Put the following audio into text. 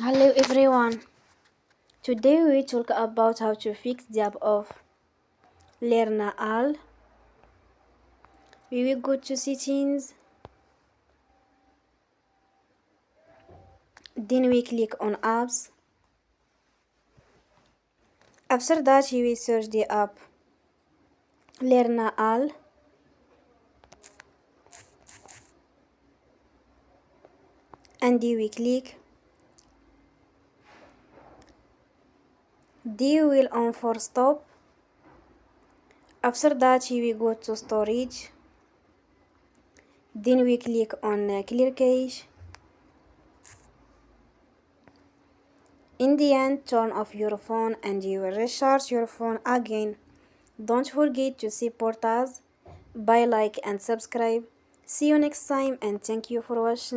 Hello everyone. Today we talk about how to fix the app of Learna all. We will go to settings, then we click on apps. After that we will search the app Learna all. And we click. Then we will on for stop. After that we will go to storage. Then we click on clear cache. In the end, turn off your phone and you will recharge your phone again. Don't forget to support us by like and subscribe. See you next time and thank you for watching.